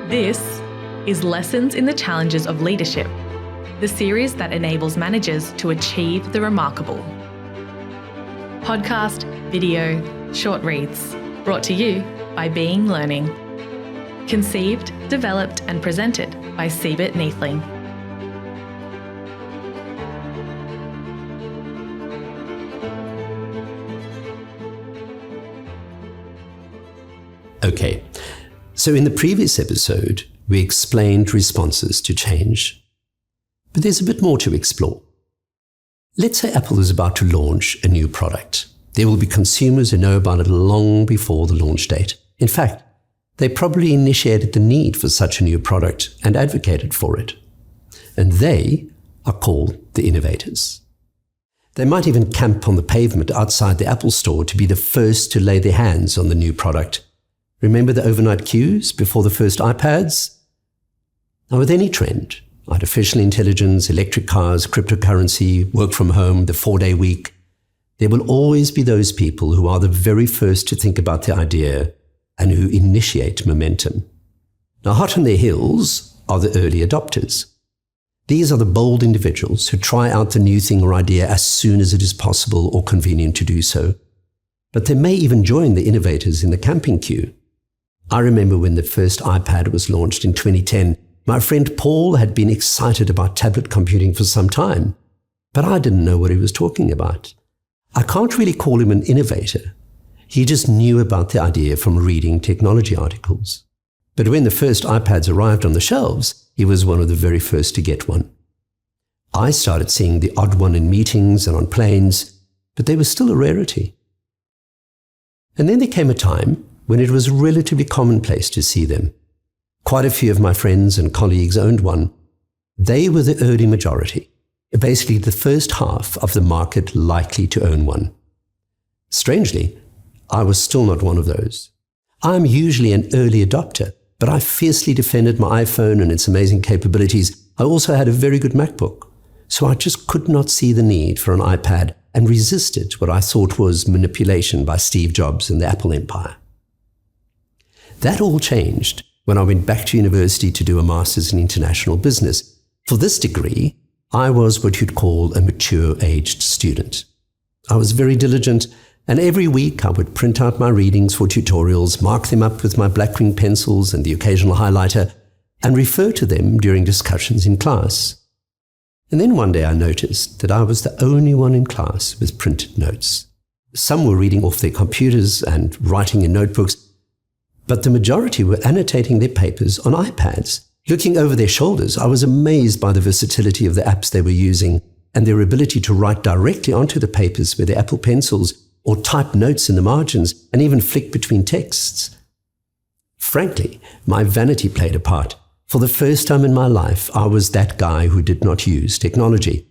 This is Lessons in the Challenges of Leadership, the series that enables managers to achieve the remarkable. Podcast, video, short reads, brought to you by Being Learning. Conceived, developed and presented by Siebert Neathling. Okay, so in the previous episode, we explained responses to change. But there's a bit more to explore. Let's say Apple is about to launch a new product. There will be consumers who know about it long before the launch date. In fact, they probably initiated the need for such a new product and advocated for it. And they are called the innovators. They might even camp on the pavement outside the Apple store to be the first to lay their hands on the new product. Remember the overnight queues before the first iPads? Now with any trend, artificial intelligence, electric cars, cryptocurrency, work from home, the 4-day week, there will always be those people who are the very first to think about the idea and who initiate momentum. Now hot on their heels are the early adopters. These are the bold individuals who try out the new thing or idea as soon as it is possible or convenient to do so. But they may even join the innovators in the camping queue. I remember when the first iPad was launched in 2010, my friend Paul had been excited about tablet computing for some time, but I didn't know what he was talking about. I can't really call him an innovator. He just knew about the idea from reading technology articles. But when the first iPads arrived on the shelves, he was one of the very first to get one. I started seeing the odd one in meetings and on planes, but they were still a rarity. And then there came a time when it was relatively commonplace to see them. Quite a few of my friends and colleagues owned one. They were the early majority, basically the first half of the market likely to own one. Strangely, I was still not one of those. I'm usually an early adopter, but I fiercely defended my iPhone and its amazing capabilities. I also had a very good MacBook, so I just could not see the need for an iPad and resisted what I thought was manipulation by Steve Jobs and the Apple empire. That all changed when I went back to university to do a master's in international business. For this degree, I was what you'd call a mature-aged student. I was very diligent, and every week I would print out my readings for tutorials, mark them up with my black ring pencils and the occasional highlighter, and refer to them during discussions in class. And then one day I noticed that I was the only one in class with printed notes. Some were reading off their computers and writing in notebooks, but the majority were annotating their papers on iPads. Looking over their shoulders, I was amazed by the versatility of the apps they were using and their ability to write directly onto the papers with their Apple pencils or type notes in the margins and even flick between texts. Frankly, my vanity played a part. For the first time in my life, I was that guy who did not use technology.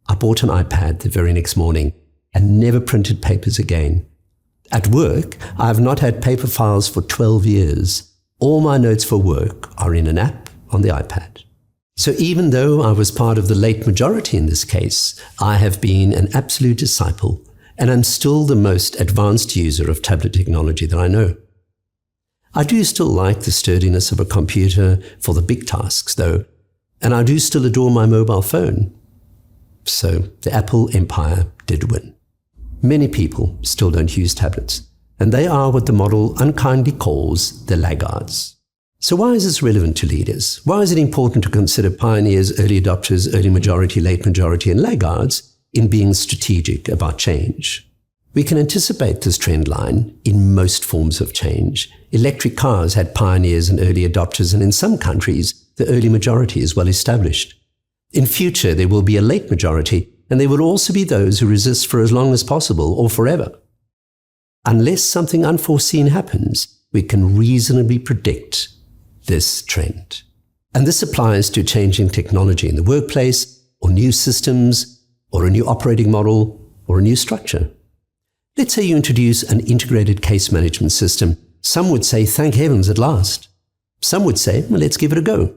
I bought an iPad the very next morning and never printed papers again. At work, I have not had paper files for 12 years. All my notes for work are in an app on the iPad. So even though I was part of the late majority in this case, I have been an absolute disciple, and I'm still the most advanced user of tablet technology that I know. I do still like the sturdiness of a computer for the big tasks, though, and I do still adore my mobile phone. So the Apple empire did win. Many people still don't use tablets, and they are what the model unkindly calls the laggards. So why is this relevant to leaders? Why is it important to consider pioneers, early adopters, early majority, late majority, and laggards in being strategic about change? We can anticipate this trend line in most forms of change. Electric cars had pioneers and early adopters, and in some countries, the early majority is well established. In future, there will be a late majority, and there will also be those who resist for as long as possible or forever. Unless something unforeseen happens, we can reasonably predict this trend. And this applies to changing technology in the workplace, or new systems, or a new operating model, or a new structure. Let's say you introduce an integrated case management system. Some would say, thank heavens at last. Some would say, well, let's give it a go.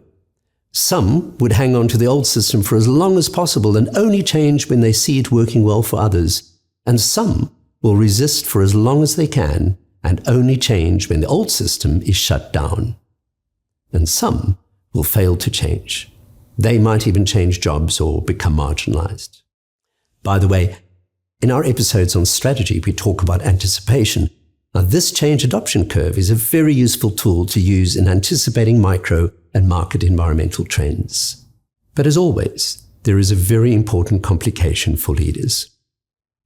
Some would hang on to the old system for as long as possible and only change when they see it working well for others. And some will resist for as long as they can and only change when the old system is shut down. and some will fail to change. They might even change jobs or become marginalized. By the way, in our episodes on strategy, we talk about anticipation. Now, this change adoption curve is a very useful tool to use in anticipating micro and market environmental trends. But as always, there is a very important complication for leaders.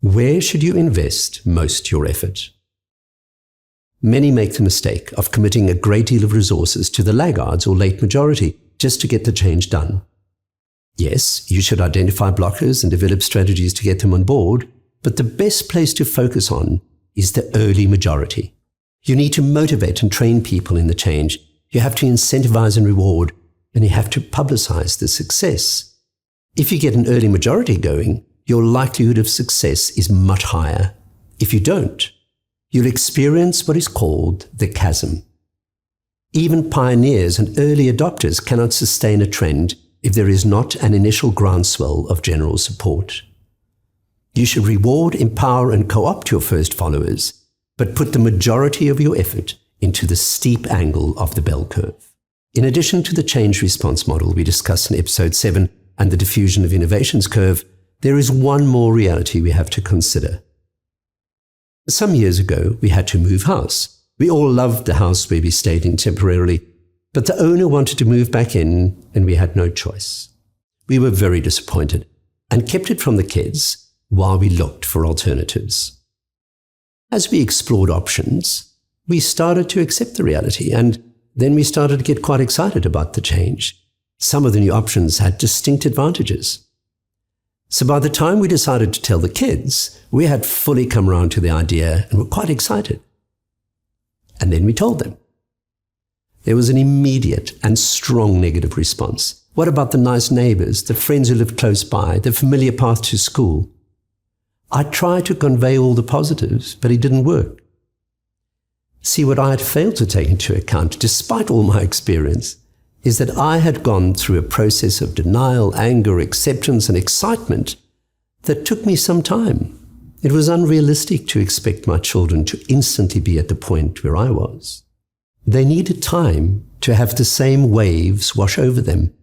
Where should you invest most your effort? Many make the mistake of committing a great deal of resources to the laggards or late majority just to get the change done. Yes, you should identify blockers and develop strategies to get them on board, but the best place to focus on is the early majority. You need to motivate and train people in the change. You have to incentivize and reward, and you have to publicize the success. If you get an early majority going, your likelihood of success is much higher. If you don't, you'll experience what is called the chasm. Even pioneers and early adopters cannot sustain a trend if there is not an initial groundswell of general support. You should reward, empower, and co-opt your first followers, but put the majority of your effort into the steep angle of the bell curve. In addition to the change response model we discussed in episode 7 and the diffusion of innovations curve, there is one more reality we have to consider. Some years ago, we had to move house. We all loved the house where we stayed in temporarily, but the owner wanted to move back in, and we had no choice. We were very disappointed and kept it from the kids while we looked for alternatives. As we explored options, we started to accept the reality, and then we started to get quite excited about the change. Some of the new options had distinct advantages. So by the time we decided to tell the kids, we had fully come around to the idea and were quite excited. And then we told them. There was an immediate and strong negative response. What about the nice neighbors, the friends who lived close by, the familiar path to school? I tried to convey all the positives, but it didn't work. See, what I had failed to take into account, despite all my experience, is that I had gone through a process of denial, anger, acceptance, and excitement that took me some time. It was unrealistic to expect my children to instantly be at the point where I was. They needed time to have the same waves wash over them.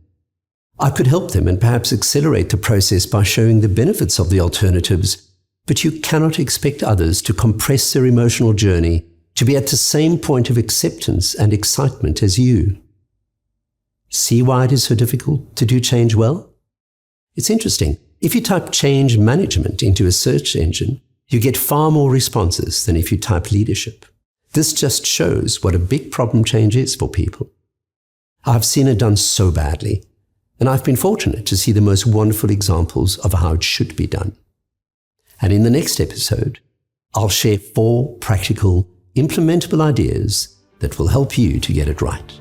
I could help them and perhaps accelerate the process by showing the benefits of the alternatives, but you cannot expect others to compress their emotional journey to be at the same point of acceptance and excitement as you. See why it is so difficult to do change well? It's interesting. If you type change management into a search engine, you get far more responses than if you type leadership. This just shows what a big problem change is for people. I've seen it done so badly, and I've been fortunate to see the most wonderful examples of how it should be done. And in the next episode, I'll share 4 practical, implementable ideas that will help you to get it right.